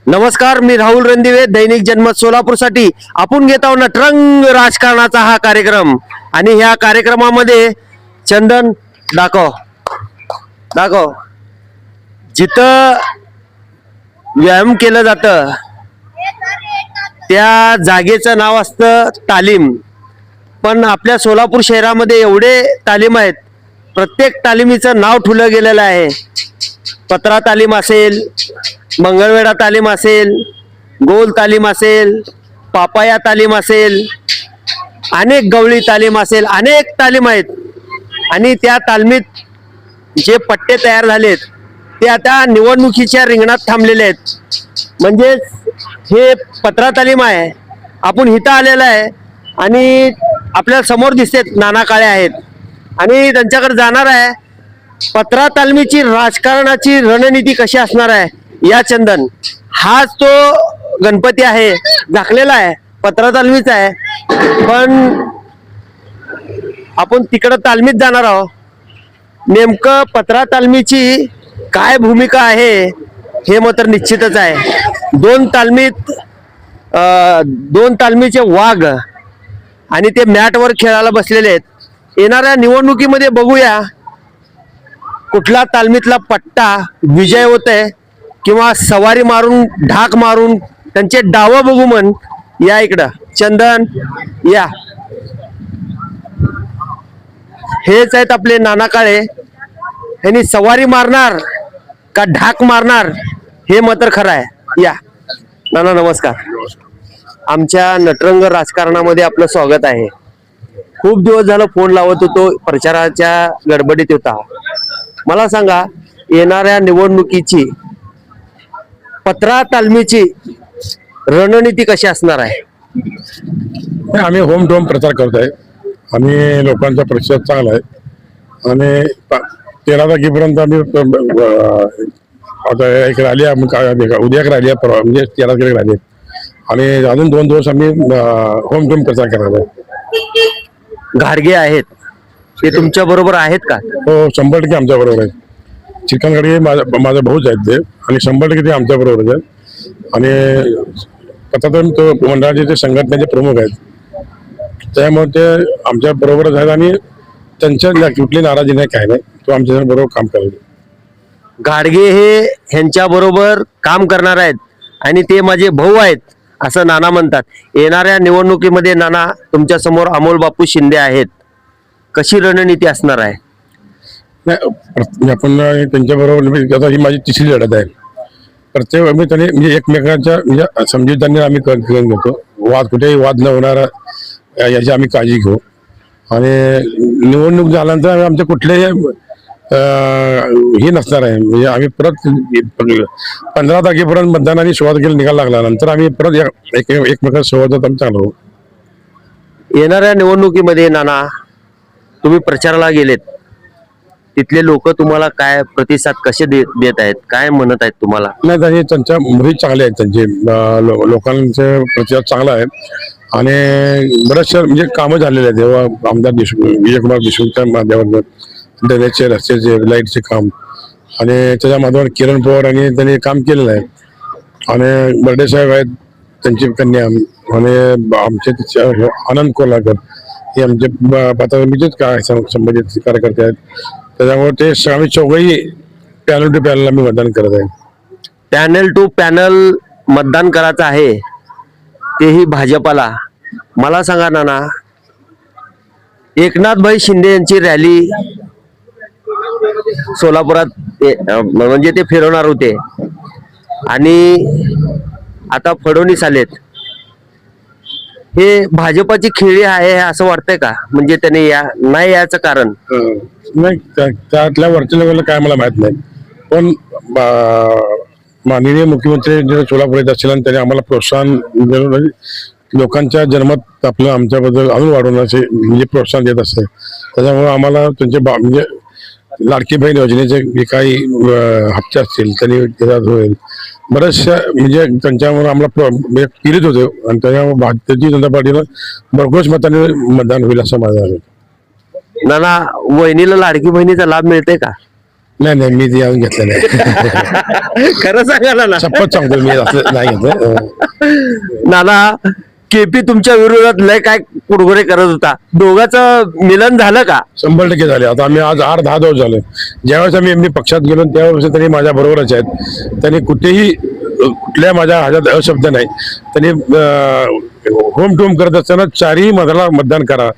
नमस्कार, मी राहुल रणदिवे, दैनिक जनमत सोलापूरसाठी आपण घेत आहोत नटरंग राजकारणाचा हा कार्यक्रम. आणि ह्या कार्यक्रमामध्ये चंदन दाखव दाखव जिथं व्यायाम केलं जातं त्या जागेचं नाव असतं तालीम. पण आपल्या सोलापूर शहरामध्ये एवढे तालीम आहेत, प्रत्येक तालिमीचं नाव ठेवलं गेलेलं आहे. पत्रा तालीम असेल, मंगळवेढा तालीम असेल, गोल तालीम असेल, पापाया तालीम असेल, अनेक गवळी तालीम असेल, अनेक तालीम आहेत. आणि त्या तालमीत जे पट्टे तयार झालेत ते आता निवडणुकीच्या रिंगणात थांबलेले आहेत. म्हणजे हे पत्रा तालीम आहे. आपण इथं आलेलं आहे आणि आपल्या समोर दिसतेत नाना काळे आहेत आणि त्यांच्याकडे जाणार आहे. पत्रा तालमीची राजकारणाची रणनीती कशी असणार आहे या चंदन, हाच तो गणपती आहे, झाकलेला आहे, पत्रा तालमीचा आहे. पण आपण तिकडं तालमीत जाणार आहोत. नेमकं पत्रा तालमीची काय भूमिका आहे हे मात्र निश्चितच आहे. दोन तालमीचे वाघ आणि ते मॅटवर खेळायला बसलेले आहेत. येणाऱ्या निवडणुकीमध्ये बघूया कुठला तालमीतला पट्टा विजय होतोय किंवा सवारी मारून ढाक मारून त्यांचे डाव बघू. म्हण या इकडं चंदन या. हेच आहेत आपले नाना काळे. यांनी सवारी मारणार का ढाक मारणार हे मात्र खरं आहे. या नाना, नमस्कार. आमच्या नटरंग राजकारणामध्ये आपलं स्वागत आहे. खूप दिवस झालं फोन लावत होतो, प्रचाराच्या गडबडीत होता. मला सांगा, येणाऱ्या निवडणुकीची पत्रा तालमीची रणनीती कशी असणार आहे? आम्ही होम टू होम प्रचार करतोय. आम्ही लोकांचा प्रतिसाद चांगला आहे आणि 13 तारखेपर्यंत आम्ही आता एक रॅली उद्या एक रॅली आहे, म्हणजे 13 तारखेला रॅली आहे आणि अजून 2 दिवस आम्ही होम टू होम प्रचार करणार आहे. घाडगे आहेत ते तुमच्या बरोबर आहेत का? हो, 100% आमच्या बरोबर आहे. चिकनगडी माझा भाऊच आहेत ते आणि 100% ते आमच्या बरोबर आहेत. आणि पत्रकार तो मंडळाचे ते संघटनेचे प्रमुख आहेत, त्यामुळे ते आमच्या बरोबरच आहेत आणि त्यांच्या कुठली नाराजी नाही, काय नाही. तो आमच्या बरोबर काम करेल. घाडगे हे ह्यांच्या बरोबर काम करणार आहेत आणि ते माझे भाऊ आहेत असं नाना म्हणतात. येणाऱ्या निवडणुकीमध्ये नाना तुमच्या समोर अमोल बापू शिंदे आहेत. कशी रणनीती असणार आहे? नाही, आपण त्यांच्या बरोबर आता ही माझी तिसरी लढत आहे. प्रत्येक आम्ही त्यांनी म्हणजे एकमेकांच्या म्हणजे समजुतीने आम्ही करून घेतो. कुठेही वाद न होणारा याची आम्ही काळजी घेऊ. आणि निवडणूक झाल्यानंतर आमचे कुठलेही हे नसणार आहे. म्हणजे आम्ही परत 15 तारखेपर्यंत मतदानाची सुरुवात केली, निकाल लागल्यानंतर आम्ही परत एकमेकांच्या सोबत आम्ही चालू होऊ. येणाऱ्या निवडणुकीमध्ये नाना तुम्ही प्रचाराला गेलेत, तिथले लोक तुम्हाला काय प्रतिसाद कसे देत आहेत, काय म्हणत आहेत तुम्हाला? नाही, त्यांच्या मुली चांगल्या आहेत, त्यांचे लोकांचे प्रतिसाद चांगला आहे आणि बरेचसे म्हणजे कामं झालेले आहेत. तेव्हा आमदार विजयकुमार देशमुखच्या माध्यमातून ड्रेनेजचे, रस्त्याचे, लाईटचे काम आणि त्याच्या माध्यमातून किरण पवार यांनी त्यांनी काम केलेलं आहे. आणि बर्डे साहेब आहेत, त्यांची कन्या आणि आमचे आनंद कोल्हाकर हे आमचे पातळीचेच काय संबंधित कार्यकर्ते आहेत. त्याच्यामुळे ते आम्ही चौघही पॅनल टू पॅनल आम्ही मतदान करत आहे. पॅनल टू पॅनल मतदान करायचं आहे, तेही भाजपाला. मला सांगा नाना, एकनाथभाई शिंदे यांची रॅली सोलापुरात म्हणजे ते फिरवणार होते आणि आता फडणवीस आलेत. हे भाजपाची खेळी आहे असं वाटतंय का? म्हणजे त्याने नाही याचं कारण नाही, त्यातल्या वरच्या लेवलला काय मला माहित नाही. पण माननीय मुख्यमंत्री सोलापूर येत असतील आणि त्यांनी आम्हाला प्रोत्साहन लोकांच्या जन्मात आपलं आमच्याबद्दल अजून वाढवण्याचे म्हणजे प्रोत्साहन देत असते. त्याच्यामुळे आम्हाला त्यांचे म्हणजे लाडकी बहीण योजनेचे जे काही हप्ते असतील त्यांनी त्याच्यात होईल. बऱ्याचशा म्हणजे त्यांच्यामुळे आम्हाला पीडित होते आणि त्याच्यामुळे भारतीय जनता पार्टीला भरघोस मताने मतदान होईल असं माझं आहे. नाना, वहिनीला लाडकी बहिणीचा लाभ मिळते का? नाही मी ते अजून घेतलं नाही. खरं सांगा ना. शपथ सांगतो मी असं नाही घेतलं. नाना, केपी तुमच्या विरोधात लय काय कुडगुरे करत होता, दोघांचं मिलन झालं का? 100% झाले. आता आम्ही आज 8-10 दिवस झाले. ज्यावेळेस आम्ही पक्षात गेलो त्यावेळेस त्यांनी माझ्या बरोबरच आहेत. त्यांनी कुठेही कुठल्या माझ्या ह्याच्यात अशब्द नाही. त्यांनी होम टूम करत असताना 4ही मताला मतदान करा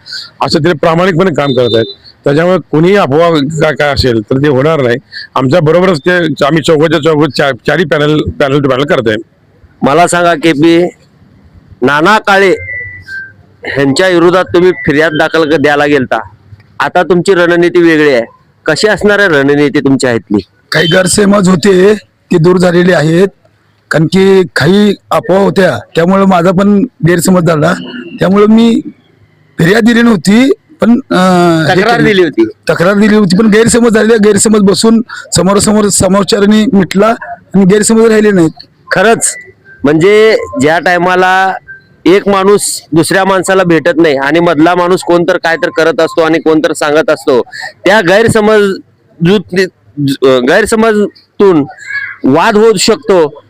असं ते प्रामाणिकपणे काम करत आहेत. त्याच्यामुळे कोणीही अफवा काय असेल तर ते होणार नाही. आमच्या बरोबरच ते आम्ही चौघाच्या 4ही पॅनल टू पॅनल करत आहे. मला सांगा केपी, नाना काळे ह्यांच्या विरोधात तुम्ही फिर्याद दाखल द्यायला गेलता, आता तुमची रणनीती वेगळी आहे. कशी असणार आहे रणनीती तुमच्या इथली? काही गैरसमज होते ते दूर झालेले आहेत, कारण की काही अफवा होत्या त्यामुळे माझा पण गैरसमज झाला. त्यामुळे मी फिर्याद दिली नव्हती पण तक्रार दिली होती. तक्रार दिली होती पण गैरसमज झाले. गैरसमज बसून समोरासमोर समोरच्यानी मिटला आणि गैरसमज राहिले नाहीत. खरंच म्हणजे ज्या टायमाला एक माणूस दुसऱ्या माणसाला भेटत नाही आणि मधला माणूस कोणतर काय तर करत असतो आणि कोणतर सांगत असतो, त्या गैरसमजतून वाद होऊ शकतो.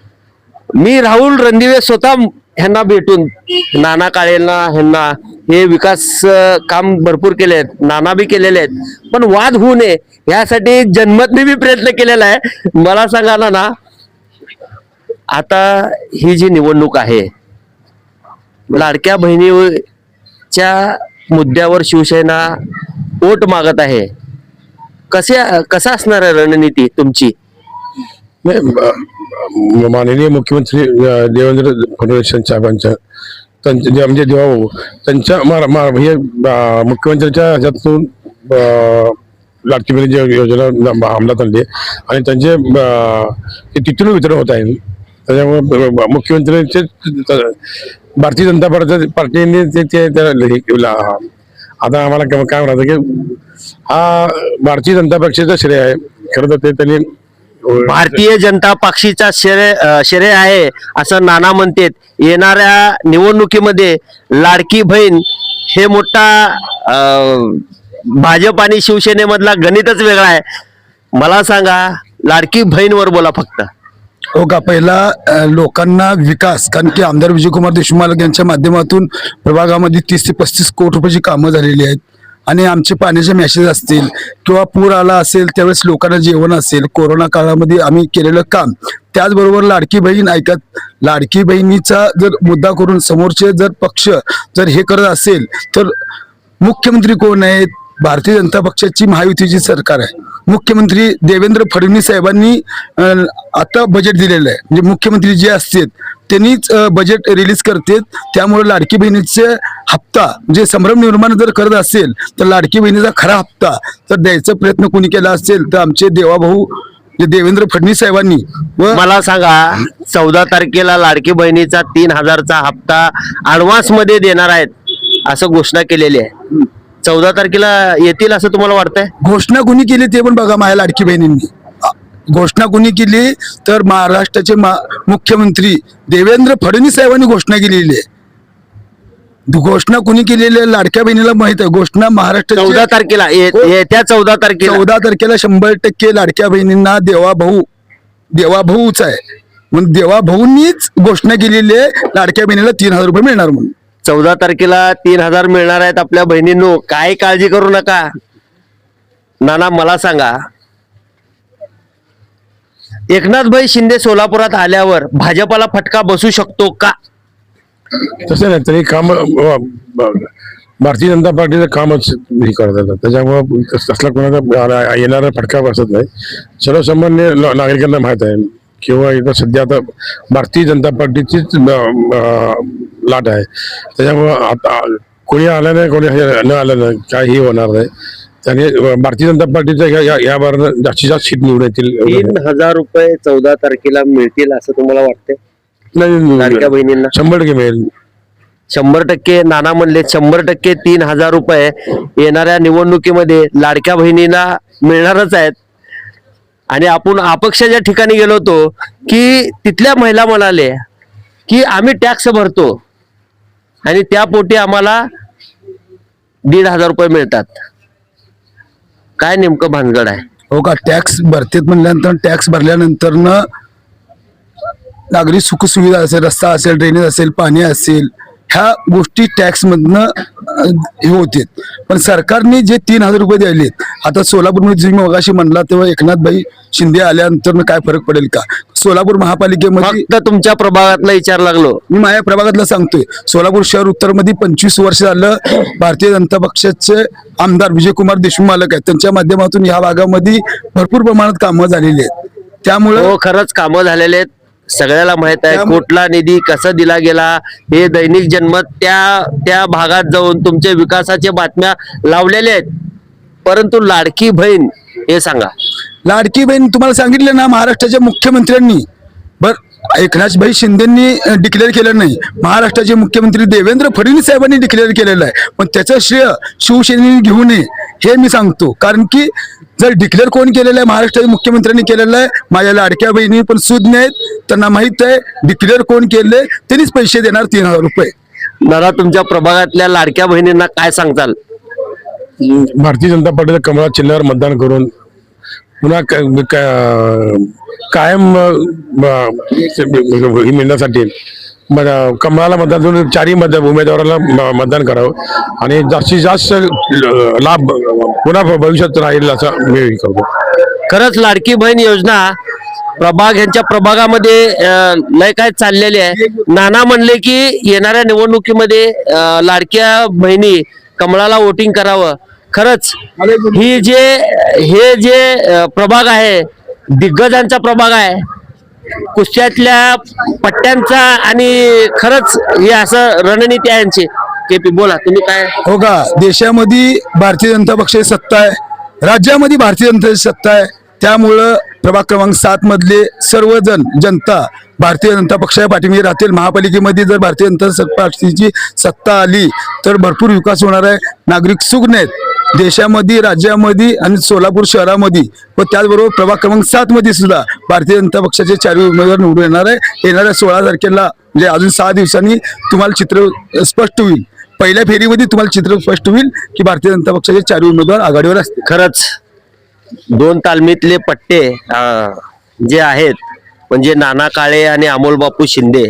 मी राहुल रणदिवे स्वतः ह्यांना भेटून, नाना काळेंना ह्यांना हे विकास काम भरपूर केले आहेत, नाना बी केलेले आहेत, पण वाद होऊ नये यासाठी जन्मतने बी प्रयत्न केलेला आहे. मला सांगा ना, आता ही जी निवडणूक आहे, लाडक्या बहिणीच्या मुद्द्यावर शिवसेना वोट मागत आहे, कसं असणार आहे रणनीती तुमची? माननीय मुख्यमंत्री देवेंद्र फडणवीस साहेबांच्या म्हणजे देवाभाऊ त्यांच्या हे मुख्यमंत्र्यांच्या ह्याच्यातून लाडकी बहिणी योजना अंमलात आणली आणि त्यांचे तिथून वितरण होत आहे. त्याच्यामुळे मुख्यमंत्र्यांचे भारतीय जनता पार्टीने ते आता आम्हाला काय म्हणायचं की हा भारतीय जनता पक्षाचा श्रेय आहे. खरं तर ते त्यांनी भारतीय जनता पक्षाचा श्रेय आहे असं नाना म्हणतात. येणाऱ्या निवडणुकीमध्ये लाडकी बहीण हे मोठा भाजप आणि शिवसेनेमधला गणितच वेगळा आहे. मला सांगा, लाडकी बहीणवर बोला फक्त. हो का, पहिला लोकांना विकास, कारण की आमदार विजयकुमार देशमुख यांच्या माध्यमातून प्रभागामध्ये 30 ते 35 कोटी रुपयाची कामं झालेली आहेत आणि आमचे पाण्याचे मेसेज असतील किंवा पूर आला असेल त्यावेळेस लोकांना जेवण असेल, कोरोना काळामध्ये आम्ही केलेलं काम, त्याचबरोबर लाडकी बहीण ऐकत, लाडकी बहिणीचा जर मुद्दा करून समोरचे जर पक्ष जर हे करत असेल तर मुख्यमंत्री कोण आहेत? भारतीय जनता पक्षाची महायुतीची सरकार आहे. मुख्यमंत्री देवेंद्र फडणवीस साहेबांनी आता बजेट दिलेलं आहे. म्हणजे मुख्यमंत्री जे असतात त्यांनीच बजेट रिलीज करतात. त्यामुळे लाडकी बहिणीचे हप्ता म्हणजे संभ्रम निर्माण जर करत असेल तर लाडकी बहिणीचा खरा हप्ता जर द्यायचा प्रयत्न कोणी केला असेल तर आमचे देवाभाऊ देवेंद्र फडणवीस साहेबांनी मला सांगा, 14 तारखेला लाडकी बहिणीचा 3000चा हप्ता ऍडव्हान्स मध्ये देणार आहेत असं घोषणा केलेली आहे. 14 तारखेला येतील असं तुम्हाला वाटतंय? घोषणा कोणी केली ते पण बघा. माझ्या लाडकी बहिणींनी घोषणा कोणी केली तर महाराष्ट्राचे मुख्यमंत्री देवेंद्र फडणवीस साहेबांनी घोषणा केलेली आहे. घोषणा कोणी केलेली आहे लाडक्या बहिणीला माहित आहे. घोषणा महाराष्ट्र 14 तारखेला येत्या 14 तारखेला 100% लाडक्या बहिणींना देवाभाऊच आहे म्हणून देवाभाऊंनीच घोषणा केलेली आहे लाडक्या बहिणीला 3000 रुपये मिळणार म्हणून. 14 तारखेला 3000 मिळणार आहेत आपल्या बहिणींनो, काय काळजी करू नका. नाना, मला सांगा, एकनाथभाई शिंदे सोलापुरात आल्यावर भाजपाला फटका बसू शकतो का? तसं नाही, तरी काम भारतीय जनता पार्टीचं कामच हे करतात. त्याच्यामुळं तसला कोणाचा येणारा फटका बसत नाही. सर्वसामान्य नागरिकांना माहित आहे किंवा इथं सध्या आता भारतीय जनता पार्टीचीच लाट आहे. त्याच्यामुळं आता कोणी आलं नाही, कोणी न आलं नाही, काही होणार नाही. त्याने भारतीय जनता पार्टीच्या या बार जास्तीत जास्त सीट निवडून येतील. 3000 रुपये 14 तारखेला मिळतील असं तुम्हाला वाटतंय? लाडक्या बहिणींना 100% मिळेल. 100% नाना म्हणले 100% 3000 रुपये येणाऱ्या निवडणुकीमध्ये लाडक्या बहिणींना मिळणारच आहेत. आणि आपण अपक्षाच्या ठिकाणी गेलो होतो की तिथल्या महिला म्हणाले की आम्ही टॅक्स भरतो आणि त्या पोटी आम्हाला 1500 रुपये मिळतात. काय नेमकं भानगड आहे? हो का, टॅक्स भरतेत म्हणल्यानंतर टॅक्स भरल्यानंतर नागरिक सुखसुविधा असेल, रस्ता असेल, ड्रेनेज असेल, पाणी असेल, ह्या गोष्टी टॅक्स मधनं हे होते. पण सरकारने जे 3,000 रुपये द्यायलेत, आता सोलापूरमध्ये तुम्ही मगाशी म्हणला तेव्हा एकनाथभाई शिंदे आल्यानंतर काय फरक पडेल का? सोलापूर महापालिकेमध्ये फक्त तुमच्या प्रभागातला विचार लागलो. मी माझ्या प्रभागातला सांगतोय, सोलापूर शहर उत्तर मध्ये 25 वर्ष झालं भारतीय जनता पक्षाचे आमदार विजयकुमार देशमुख मालक आहेत. त्यांच्या माध्यमातून या भागामध्ये भरपूर प्रमाणात कामं झालेली आहेत. त्यामुळे हो, खरंच कामं झालेले आहेत, सगळ्याला माहित आहे. त्यामुळे- कुठला निधी कसा दिला गेला हे दैनिक जन्मत त्या भागात जाऊन तुमच्या विकासाच्या बातम्या लावलेल्या आहेत. परंतु लाडकी बहीण हे सांगा. लाडकी बहीण तुम्हाला सांगितलं ना, महाराष्ट्राच्या मुख्यमंत्र्यांनी एकनाथभाई शिंदेंनी डिक्लेअर केलं नाही, महाराष्ट्राचे मुख्यमंत्री देवेंद्र फडणवीस साहेबांनी डिक्लेअर केलेलं आहे. पण त्याचं श्रेय शिवसेनेने घेऊ नये हे मी सांगतो. कारण की जर डिक्लेअर कोण केलेलं आहे, महाराष्ट्राच्या मुख्यमंत्र्यांनी केलेलं आहे. माझ्या लाडक्या बहिणी पण सुज्ञ आहेत, त्यांना माहित आहे डिक्लेअर कोण केले, त्यांनीच पैसे देणार 3,000 रुपये. दादा, तुमच्या प्रभागातल्या लाडक्या बहिणींना काय सांगताल? भारतीय जनता पार्टीच्या कमळा चिन्हावर मतदान करून पुन्हा कायम ही मिळण्यासाठी कमळाला मतदान करून चारही उमेदवाराला मतदान करावं आणि जास्तीत जास्त लाभ पुन्हा भविष्यात राहील असं मी करतो. खरंच लाडकी बहीण योजना यांच्या प्रभागामध्ये लय काय चाललेली आहे. नाना म्हणले की येणाऱ्या निवडणुकीमध्ये लाडक्या बहिणी कमळाला वोटिंग करावं. खरंच हे जे प्रभाग आहे, दिग्गजांचा प्रभाग आहे, कुस्त्यातल्या पट्ट्यांचा, आणि खरंच हे असं रणनीती आहे यांची. केपी, बोला तुम्ही काय. हो का, देशामध्ये भारतीय जनता पक्षाची सत्ता आहे, राज्यामध्ये भारतीय जनतेची सत्ता आहे. त्यामुळं प्रभाग क्रमांक 7 मधले सर्वजण जनता भारतीय जनता पक्षाच्या पाठीमागे राहतील. महापालिकेमध्ये जर भारतीय जनता पक्षाची सत्ता आली तर भरपूर विकास होणार आहे. नागरिक सुज्ञ आहेत देशामध्ये, राज्यामध्ये आणि सोलापूर शहरामध्ये, व त्याचबरोबर प्रभाग क्रमांक 7 मध्ये सुद्धा भारतीय जनता पक्षाचे 4 उमेदवार निवडून येणार आहे. येणाऱ्या 16 तारखेला म्हणजे अजून 6 दिवसांनी तुम्हाला चित्र स्पष्ट होईल. पहिल्या फेरीमध्ये तुम्हाला चित्र स्पष्ट होईल की भारतीय जनता पक्षाचे 4 उमेदवार आघाडीवर असतील. खरंच 2 तालमीतले पट्टे जे आहेत म्हणजे नाना काळे आणि अमोल बापू शिंदे,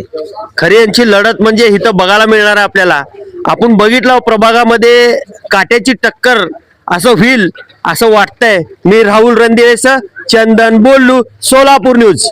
खरी यांची लढत म्हणजे इथं बघायला मिळणार आहे आपल्याला. आपण बघितलं प्रभागामध्ये काट्याची टक्कर असं होईल असं वाटतंय. मी राहुल रणदिवेसह चंदन बोलू, सोलापूर न्यूज.